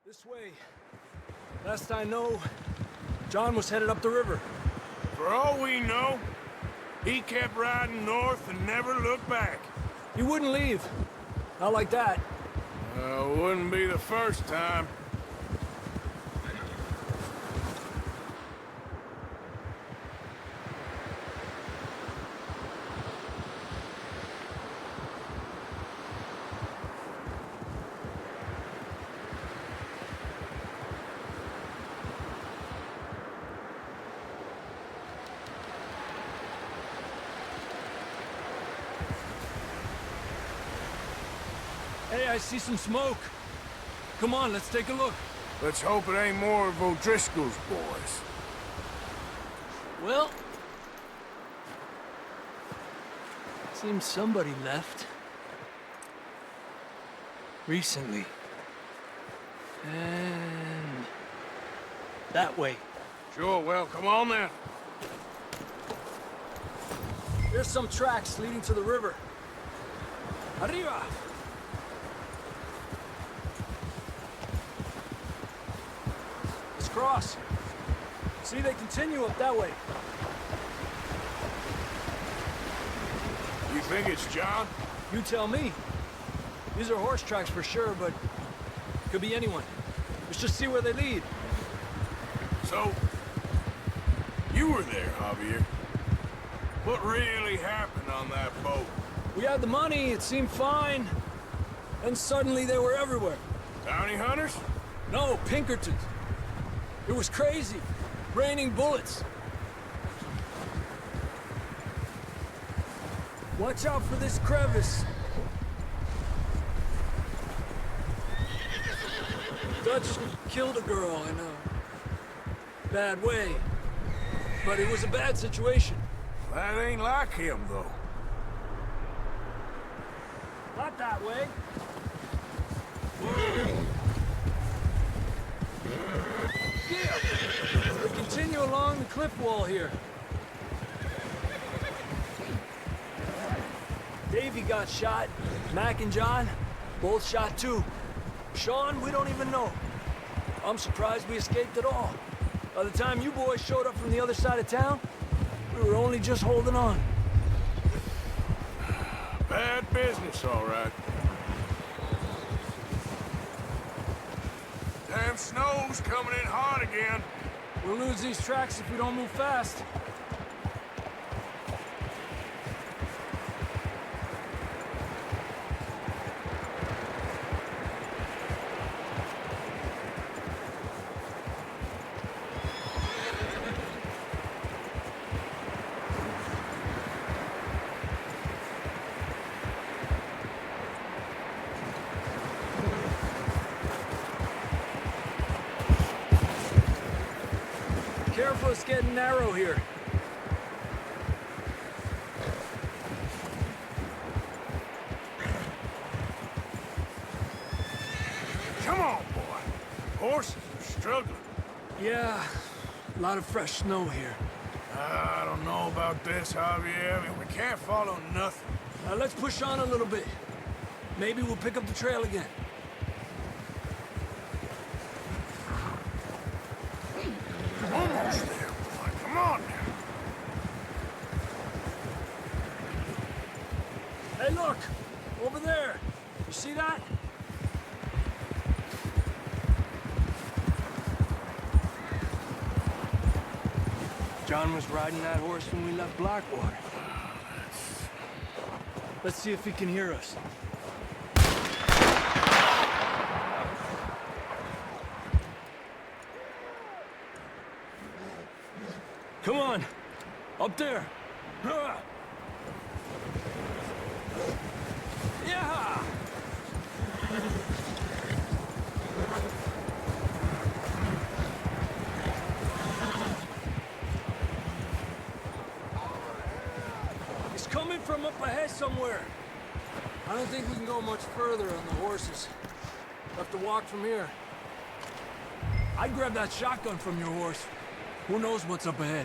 This way. Last I know, John was headed up the river. For all we know, he kept riding north and never looked back. He wouldn't leave. Not like that. Wouldn't be the first time. Hey, I see some smoke. Come on, let's take a look. Let's hope it ain't more of O'Driscoll's boys. Well... seems somebody left. Recently. And... that way. Sure, well, come on then. There's some tracks leading to the river. Arriba! Let's cross. See, they continue up that way. You think it's John? You tell me. These are horse tracks for sure, but could be anyone. Let's just see where they lead. So, you were there, Javier. What really happened on that boat? We had the money, it seemed fine. And suddenly they were everywhere. Bounty hunters? No, Pinkertons. It was crazy. Raining bullets. Watch out for this crevice. Dutch killed a girl in a bad way. But it was a bad situation. That ain't like him, though. Not that way. Yeah. We continue along the cliff wall here. Davey got shot. Mac and John, both shot too. Sean, we don't even know. I'm surprised we escaped at all. By the time you boys showed up from the other side of town, we were only just holding on. Bad business, all right. Damn snow's coming in hot again. We'll lose these tracks if we don't move fast. Careful, it's getting narrow here. Come on, boy. Horses are struggling. Yeah, a lot of fresh snow here. I don't know about this, Javier. I mean, we can't follow nothing. Let's push on a little bit. Maybe we'll pick up the trail again. Almost there, boy. Come on now. Hey, look! Over there! You see that? John was riding that horse when we left Blackwater. Let's see if he can hear us. Come on! Up there! Yeah! He's coming from up ahead somewhere. I don't think we can go much further on the horses. We'll have to walk from here. I'd grab that shotgun from your horse. Who knows what's up ahead?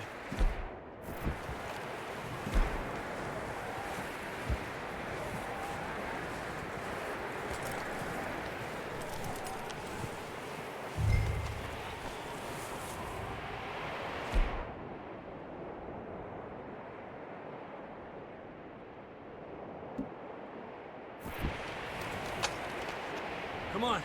Come on.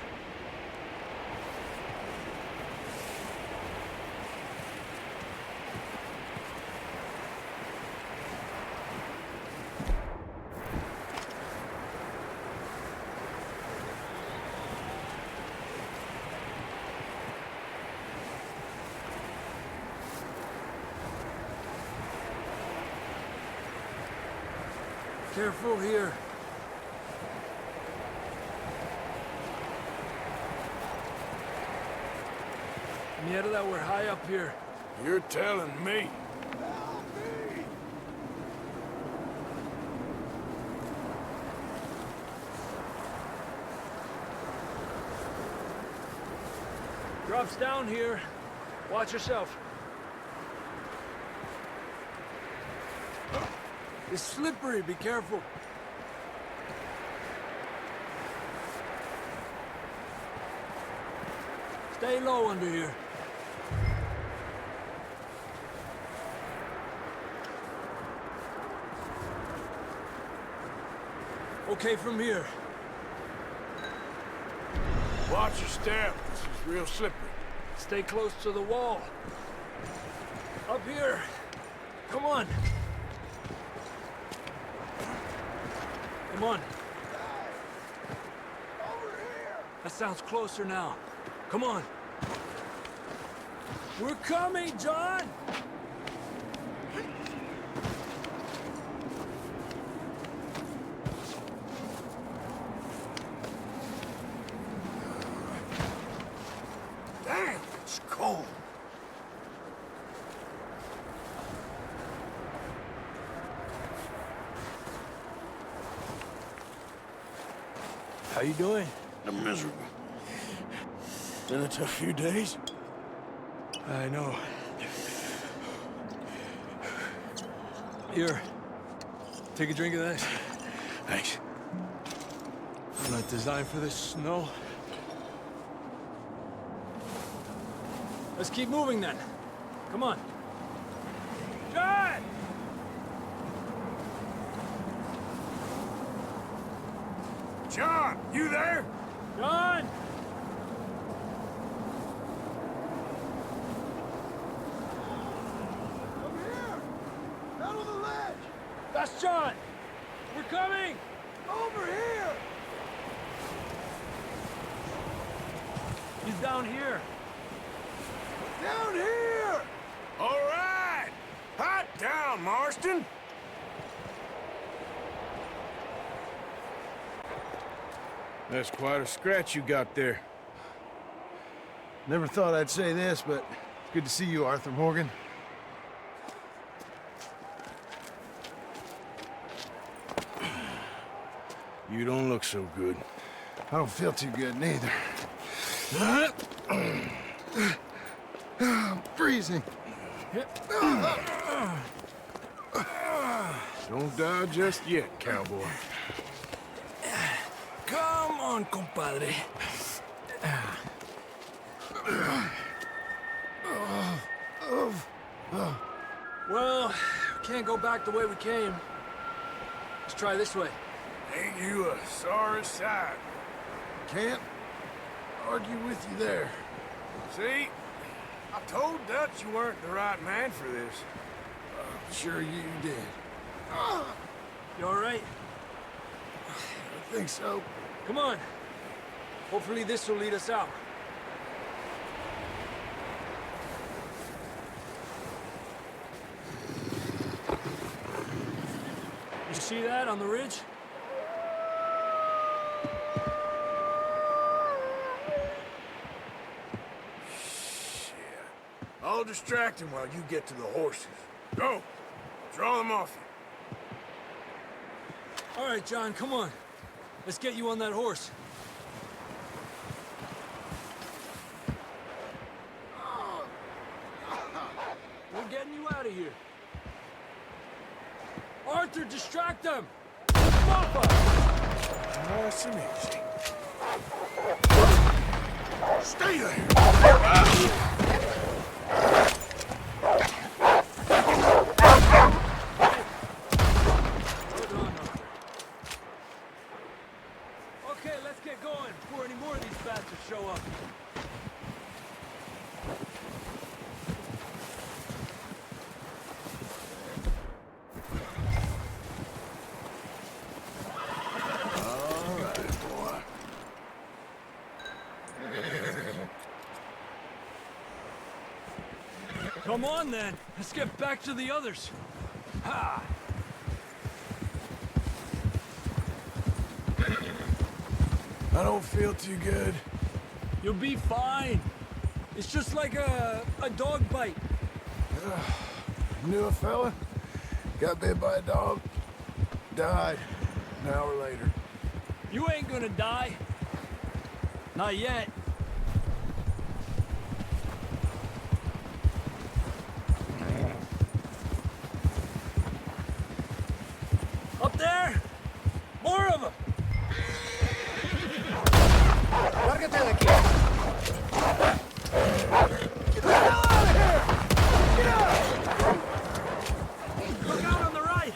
Careful here. Mierda, that we're high up here. You're telling me. Drops down here. Watch yourself. It's slippery, be careful. Stay low under here. Okay, from here. Watch your step. This is real slippery. Stay close to the wall. Up here. Come on. Come on. Over here! That sounds closer now. Come on. We're coming, John! Damn, it's cold. How you doing? I'm miserable. Been a tough few days. I know. Here. Take a drink of that. Thanks. I'm not designed for this snow. Let's keep moving then. Come on. John! John, you there? John! Over here! Down on the ledge! That's John! We're coming! Over here! He's down here. Down here! All right. Hot down, Marston. That's quite a scratch you got there. Never thought I'd say this, but it's good to see you, Arthur Morgan. You don't look so good. I don't feel too good, neither. I'm freezing. Don't die just yet, cowboy. Come on, compadre. Well, we can't go back the way we came. Let's try this way. Ain't you a sorry sight? Can't argue with you there. See? I told Dutch you weren't the right man for this. Sure you did. You all right? I think so. Come on. Hopefully this will lead us out. You see that on the ridge? I'll distract him while you get to the horses. Go! Draw them off you. All right, John, come on. Let's get you on that horse. We're getting you out of here. Arthur, distract them! Papa! Nice and easy. Stay there! Okay, let's get going before any more of these Come on, then. Let's get back to the others. Ha! I don't feel too good. You'll be fine. It's just like a dog bite. Knew a fella, got bit by a dog, died an hour later. You ain't gonna die. Not yet. Up there! More of them! Lárgate de aquí. Get the hell out of here! Get out! Look out on the right!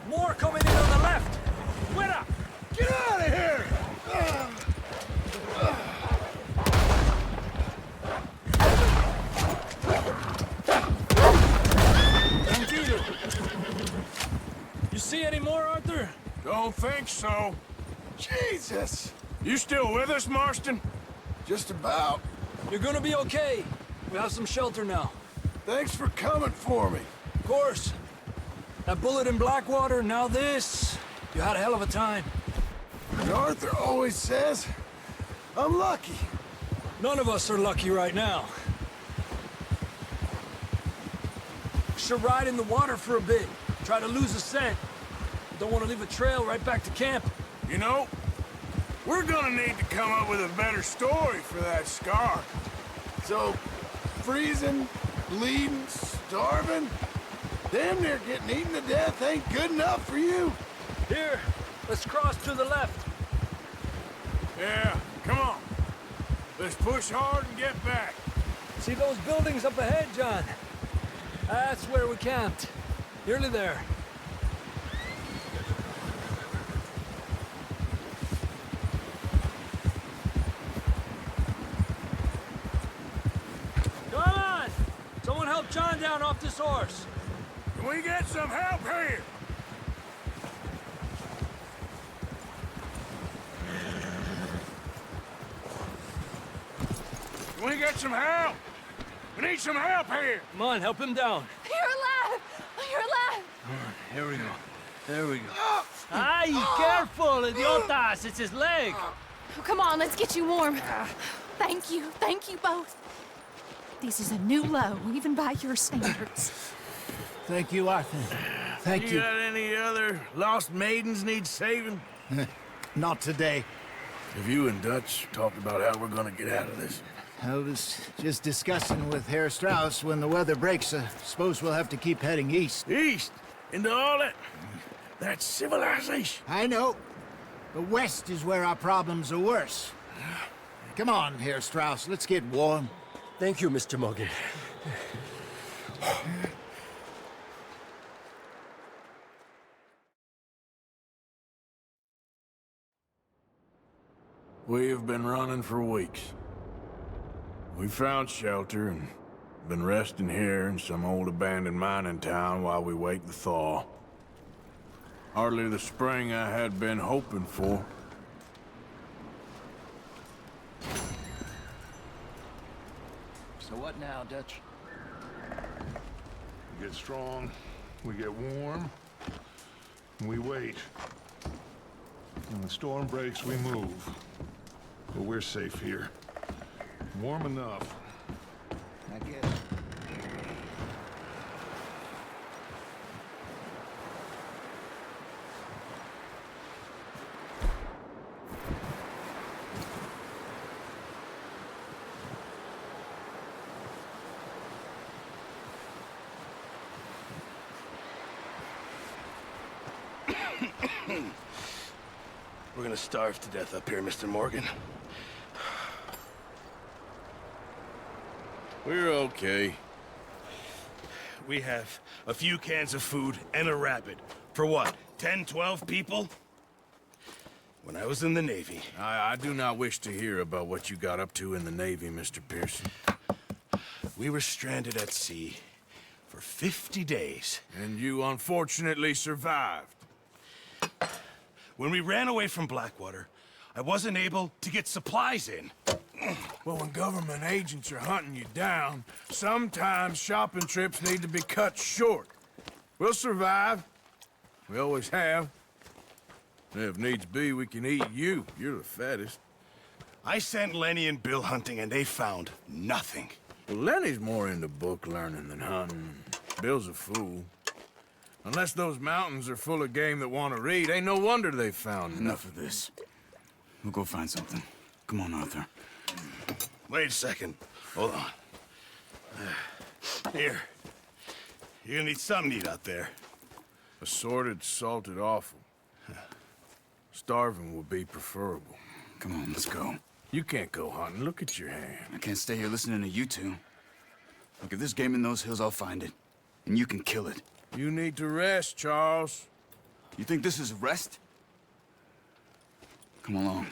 More coming in on the left! Fuera! Get out of here! Tranquilo. You see any more, Arthur? Don't think so. Jesus! You still with us, Marston? Just about. You're gonna be okay. We have some shelter now. Thanks for coming for me. Of course. That bullet in Blackwater, now this. You had a hell of a time. And Arthur always says, I'm lucky. None of us are lucky right now. Should ride in the water for a bit. Try to lose a scent. Don't want to leave a trail right back to camp. You know, we're gonna need to come up with a better story for that scar. So, freezing, bleeding, starving, damn near getting eaten to death ain't good enough for you. Here, let's cross to the left. Yeah, come on. Let's push hard and get back. See those buildings up ahead, John? That's where we camped. Nearly there. Come on! Someone help John down off this horse. Can we get some help here? Can we get some help? We need some help here. Come on, help him down. You're alive! You're alive! Here we go. There we go. Ay, careful, idiotas! It's his leg. Oh, come on, let's get you warm. Thank you both. This is a new low, even by your standards. Thank you, Arthur. Thank you. got any other lost maidens need saving? Not today. Have you and Dutch talked about how we're gonna get out of this? I was just discussing with Herr Strauss when the weather breaks. Suppose we'll have to keep heading east. East? Into all that civilization? I know. But west is where our problems are worse. Come on, Herr Strauss. Let's get warm. Thank you, Mr. Morgan. We have been running for weeks. We found shelter and been resting here in some old abandoned mining town while we wait the thaw. Hardly the spring I had been hoping for. So what now, Dutch? We get strong, we get warm, and we wait. When the storm breaks, we move. But we're safe here. Warm enough. I guess. We're gonna starve to death up here, Mr. Morgan. We're okay. We have a few cans of food and a rabbit. For what, 10, 12 people? When I was in the Navy... I do not wish to hear about what you got up to in the Navy, Mr. Pearson. We were stranded at sea for 50 days. And you unfortunately survived. When we ran away from Blackwater, I wasn't able to get supplies in. Well, when government agents are hunting you down, sometimes shopping trips need to be cut short. We'll survive. We always have. And if needs be, we can eat you. You're the fattest. I sent Lenny and Bill hunting, and they found nothing. Well, Lenny's more into book learning than hunting. Bill's a fool. Unless those mountains are full of game that want to read, ain't no wonder they found Enough of this. We'll go find something. Come on, Arthur. Wait a second. Hold on. Here. You're gonna need something to eat out there. Assorted, salted offal. Starving would be preferable. Come on, let's go. You can't go hunting. Look at your hand. I can't stay here listening to you two. Look, if there's game in those hills, I'll find it. And you can kill it. You need to rest, Charles. You think this is rest? Come along.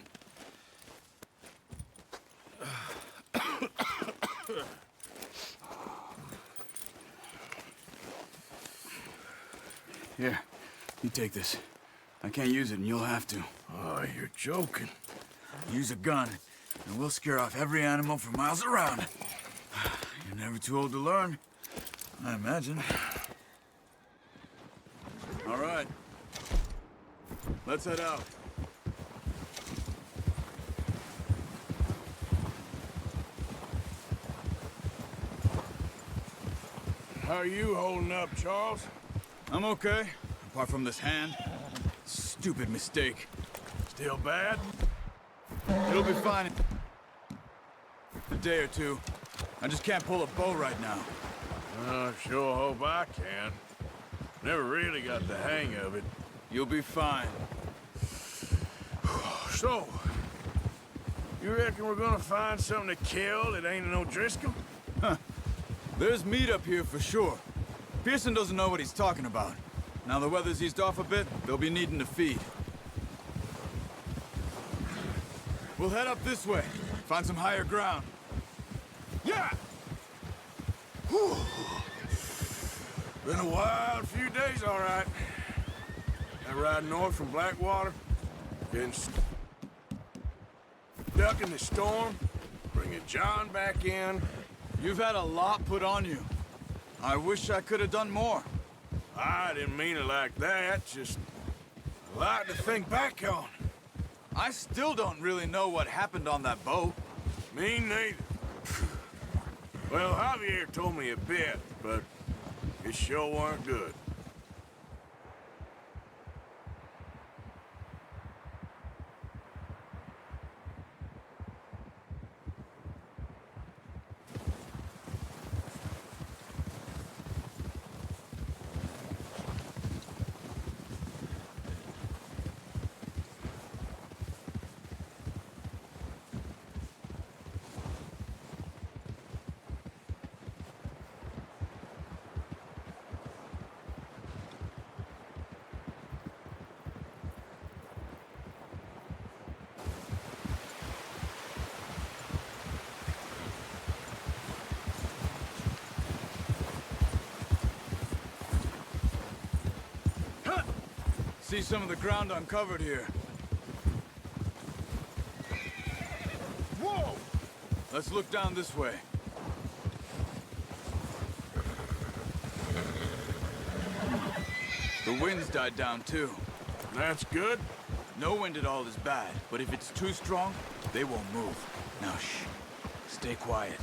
Here, you take this. I can't use it, and you'll have to. Oh, you're joking. Use a gun, and we'll scare off every animal for miles around. You're never too old to learn, I imagine. All right. Let's head out. How are you holding up, Charles? I'm okay, apart from this hand. Stupid mistake. Still bad? It'll be fine in a day or two. I just can't pull a bow right now. I sure hope I can. Never really got the hang of it. You'll be fine. So, you reckon we're gonna find something to kill that ain't no Driscoll? There's meat up here for sure. Pearson doesn't know what he's talking about. Now the weather's eased off a bit, they'll be needing to feed. We'll head up this way, find some higher ground. Yeah! Whew. Been a wild few days, all right. That ride north from Blackwater, getting stuck in the storm, bringing John back in. You've had a lot put on you. I wish I could have done more. I didn't mean it like that, just a lot to think back on. I still don't really know what happened on that boat. Me neither. Well, Javier told me a bit, but it sure weren't good. See some of the ground uncovered here. Whoa! Let's look down this way. The wind's died down too. That's good. No wind at all is bad, but if it's too strong, they won't move. Now shh. Stay quiet.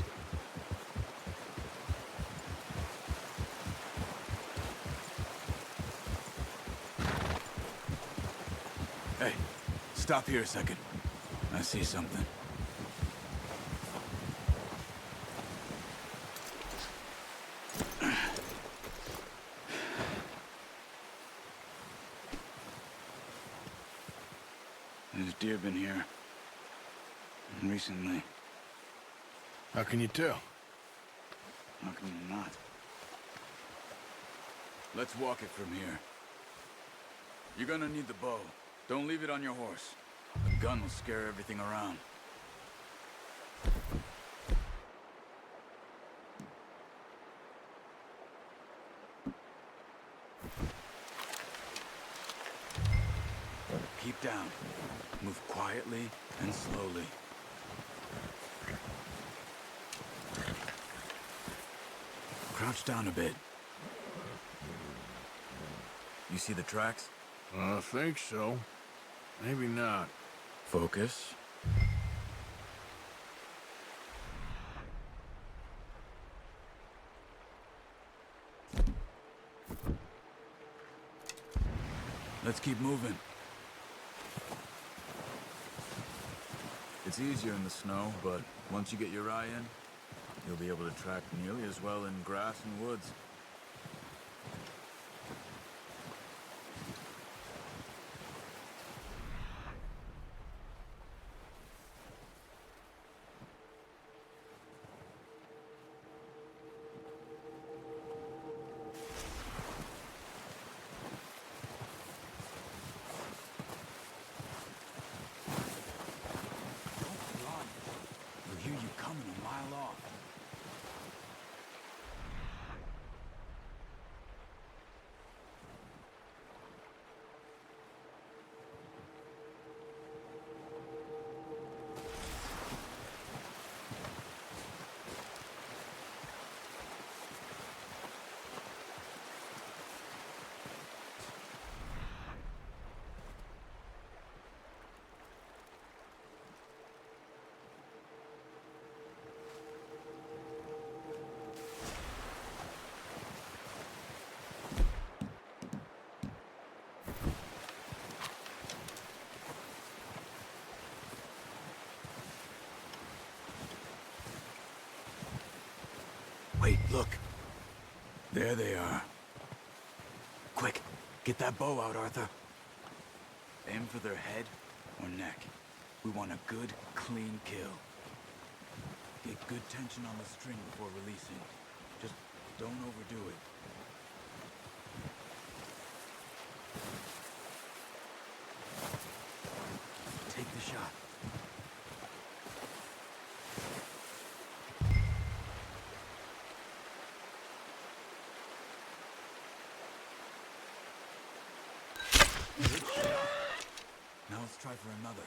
Hey, stop here a second. I see something. There's deer been here. Recently. How can you tell? How can you not? Let's walk it from here. You're gonna need the bow. Don't leave it on your horse. The gun will scare everything around. Keep down. Move quietly and slowly. Crouch down a bit. You see the tracks? I think so. Maybe not. Focus. Let's keep moving. It's easier in the snow, but once you get your eye in, you'll be able to track nearly as well in grass and woods. We'll hear you coming a mile off. Wait, look. There they are. Quick, get that bow out, Arthur. Aim for their head or neck. We want a good, clean kill. Get good tension on the string before releasing. Just don't overdo it. Take the shot. Now let's try for another.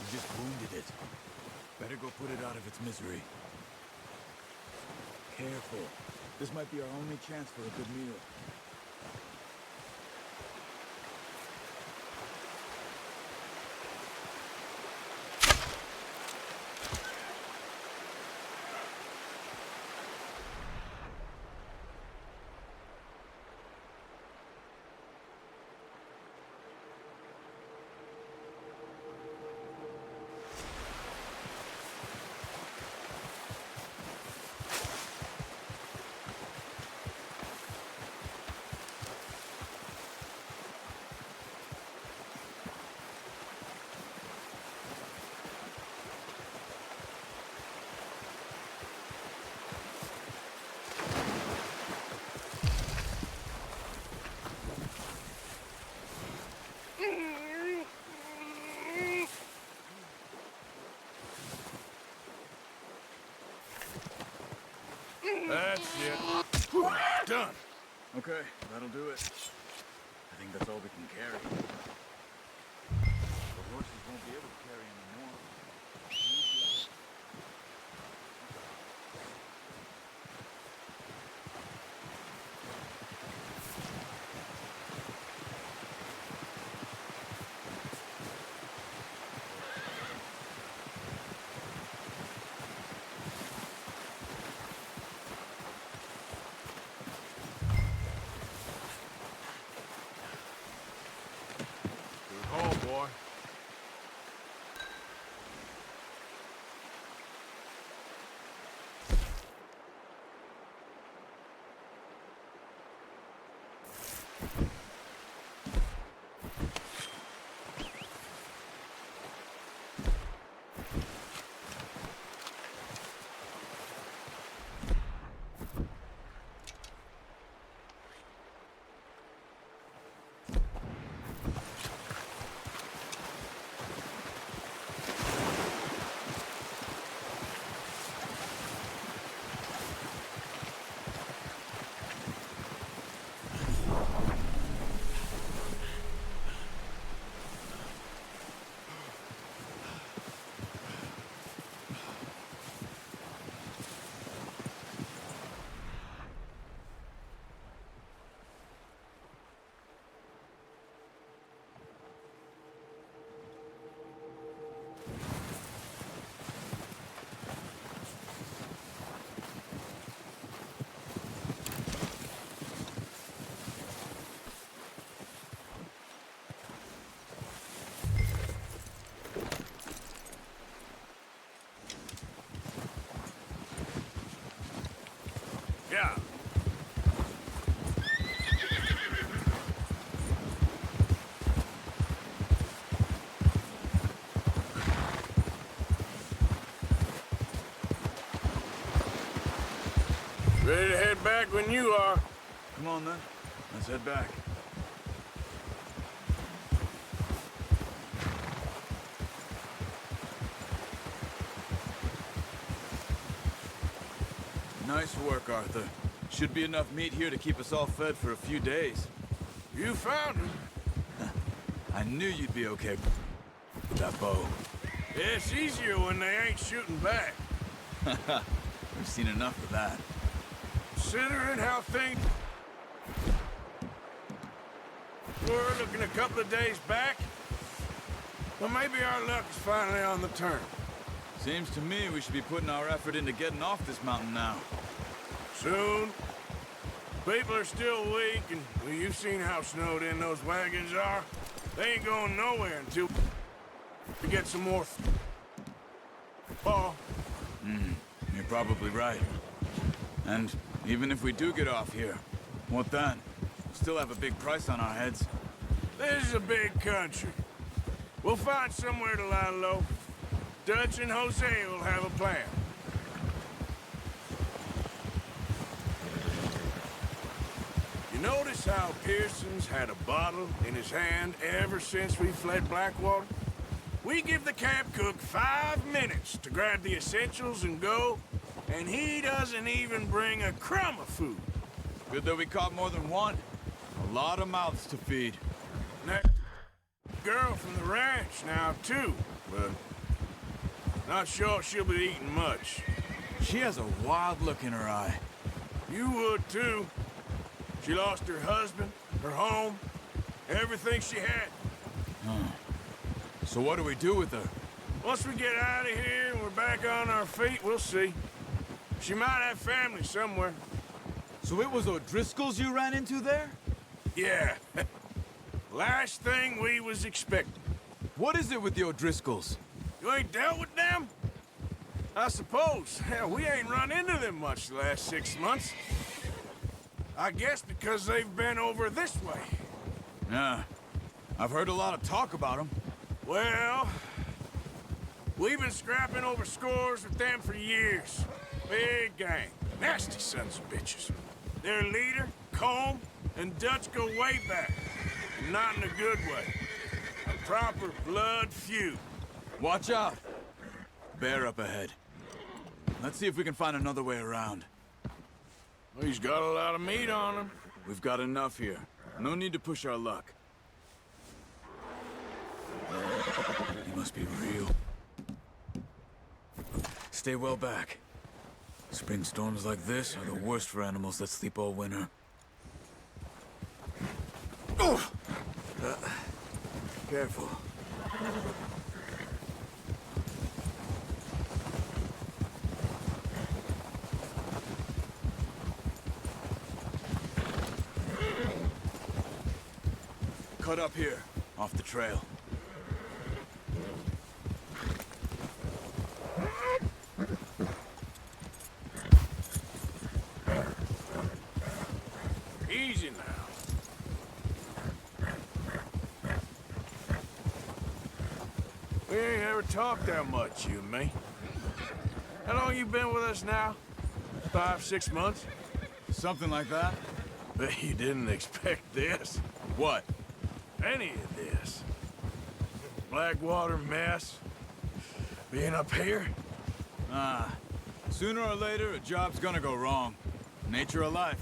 You just wounded it. Better go put it out of its misery. Careful. This might be our only chance for a good meal. That's it. Done. Okay, that'll do it. I think that's all we can carry. The horses won't be able to carry anymore. Good call, boy. Ready to head back when you are. Come on, then. Let's head back. Nice work, Arthur. Should be enough meat here to keep us all fed for a few days. You found him. I knew you'd be okay with that bow. Yeah, it's easier when they ain't shooting back. We've seen enough of that. Considering how things were looking a couple of days back, well, maybe our luck is finally on the turn. Seems to me we should be putting our effort into getting off this mountain now. Soon. People are still weak, and well, you've seen how snowed in those wagons are. They ain't going nowhere until we get some more fall. You're probably right. And even if we do get off here, what then? We'll still have a big price on our heads. This is a big country. We'll find somewhere to lie low. Dutch and Jose will have a plan. You notice how Pearson's had a bottle in his hand ever since we fled Blackwater? We give the camp cook 5 minutes to grab the essentials and go, and he doesn't even bring a crumb of food. Good that we caught more than one. A lot of mouths to feed. That girl from the ranch now, too, but not sure she'll be eating much. She has a wild look in her eye. You would, too. She lost her husband, her home, everything she had. So what do we do with her? Once we get out of here and we're back on our feet, we'll see. She might have family somewhere. So it was O'Driscoll's you ran into there? Yeah. Last thing we was expecting. What is it with the O'Driscolls? You ain't dealt with them? I suppose. Hell, we ain't run into them much the last 6 months. I guess because they've been over this way. Yeah. I've heard a lot of talk about them. Well, we've been scrapping over scores with them for years. Big gang. Nasty sons of bitches. Their leader, Combe, and Dutch go way back. And not in a good way. A proper blood feud. Watch out. Bear up ahead. Let's see if we can find another way around. Well, he's got a lot of meat on him. We've got enough here. No need to push our luck. He must be real. Stay well back. Spring storms like this are the worst for animals that sleep all winter. Careful. Cut up here, off the trail. Easy now. We ain't ever talked that much, you and me. How long you been with us now? 5, 6 months? Something like that? Bet you didn't expect this. What? Any of this. Blackwater mess. Being up here. Sooner or later, a job's gonna go wrong. Nature of life.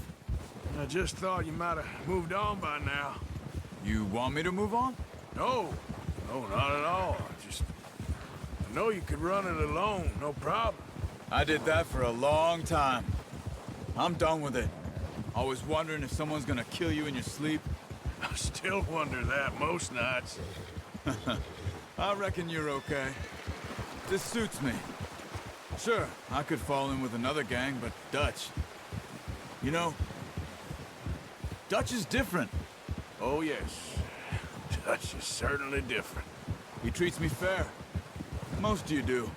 I just thought you might have moved on by now. You want me to move on? No. No, not at all. I know you could run it alone, no problem. I did that for a long time. I'm done with it. Always wondering if someone's gonna kill you in your sleep. I still wonder that most nights. I reckon you're okay. This suits me. Sure, I could fall in with another gang, but Dutch... You know, Dutch is different. Oh, yes. Dutch is certainly different. He treats me fair. Most of you do.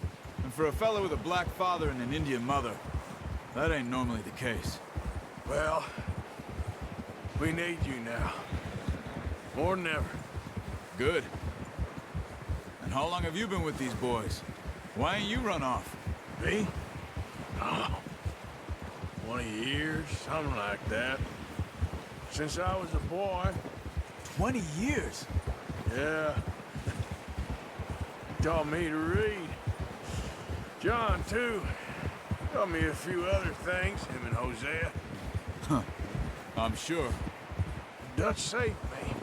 And for a fella with a black father and an Indian mother, that ain't normally the case. Well, we need you now. More than ever. Good. And how long have you been with these boys? Why ain't you run off? Me? Oh. 20 years, something like that. Since I was a boy. 20 years? Yeah. He taught me to read. John, too. Taught me a few other things, him and Hosea. I'm sure. Dutch saved me.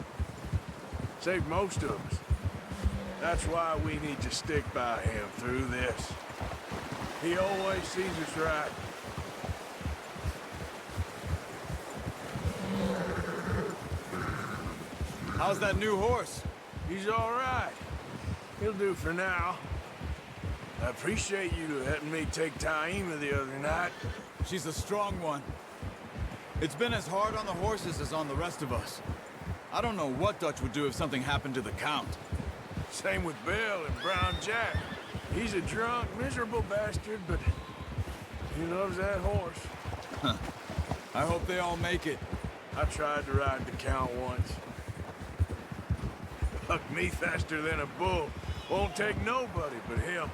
Saved most of us. That's why we need to stick by him through this. He always sees us right. How's that new horse? He's all right. He'll do for now. I appreciate you letting me take Taima the other night. She's a strong one. It's been as hard on the horses as on the rest of us. I don't know what Dutch would do if something happened to the Count. Same with Bill and Brown Jack. He's a drunk, miserable bastard, but he loves that horse. I hope they all make it. I tried to ride the Count once. Bucked me faster than a bull. Won't take nobody but him.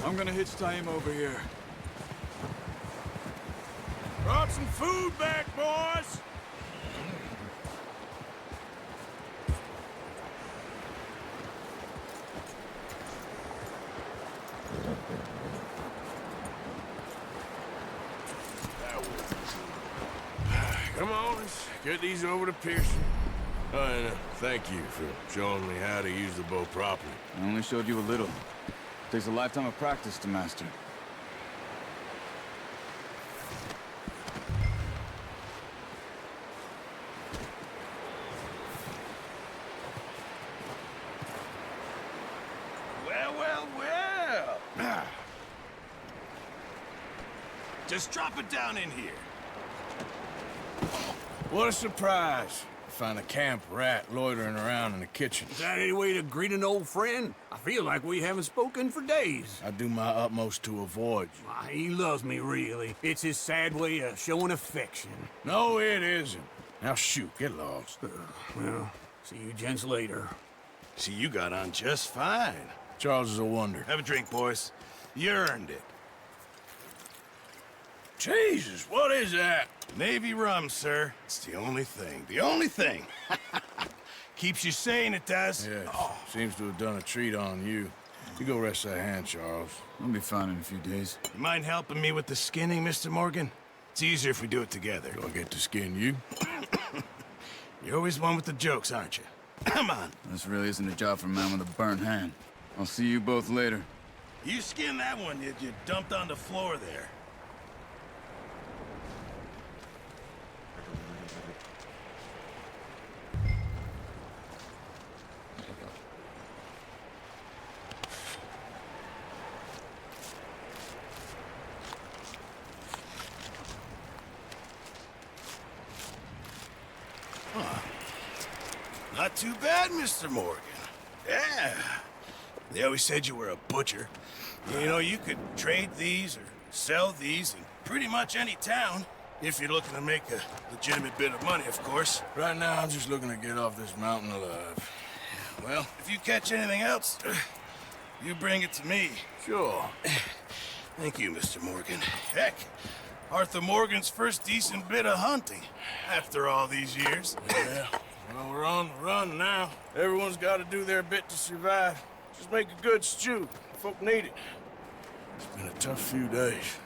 I'm gonna hitch Taima over here. Brought some food back, boys! Come on, let's get these over to Pearson. And thank you for showing me how to use the bow properly. I only showed you a little. Takes a lifetime of practice to master. Well, well, well. Just drop it down in here. What a surprise. Find a camp rat loitering around in the kitchen. Is that any way to greet an old friend? I feel like we haven't spoken for days. I do my utmost to avoid you. Why, he loves me, really. It's his sad way of showing affection. No, it isn't. Now shoot, get lost. Well, see you gents later. See, you got on just fine. Charles is a wonder. Have a drink, boys. You earned it. Jesus, what is that? Navy rum, sir. It's the only thing. The only thing. Keeps you sane, it does. Yes, seems to have done a treat on you. You go rest that hand, Charles. I'll be fine in a few days. You mind helping me with the skinning, Mr. Morgan? It's easier if we do it together. Do I get to skin you? You're always one with the jokes, aren't you? Come on. This really isn't a job for a man with a burnt hand. I'll see you both later. You skinned that one you dumped on the floor there. Not too bad, Mr. Morgan. Yeah. They always said you were a butcher. You know, you could trade these or sell these in pretty much any town. If you're looking to make a legitimate bit of money, of course. Right now, I'm just looking to get off this mountain alive. Well, if you catch anything else, you bring it to me. Sure. Thank you, Mr. Morgan. Heck, Arthur Morgan's first decent bit of hunting after all these years. Yeah. Well, we're on the run now. Everyone's got to do their bit to survive. Just make a good stew. Folk need it. It's been a tough few days.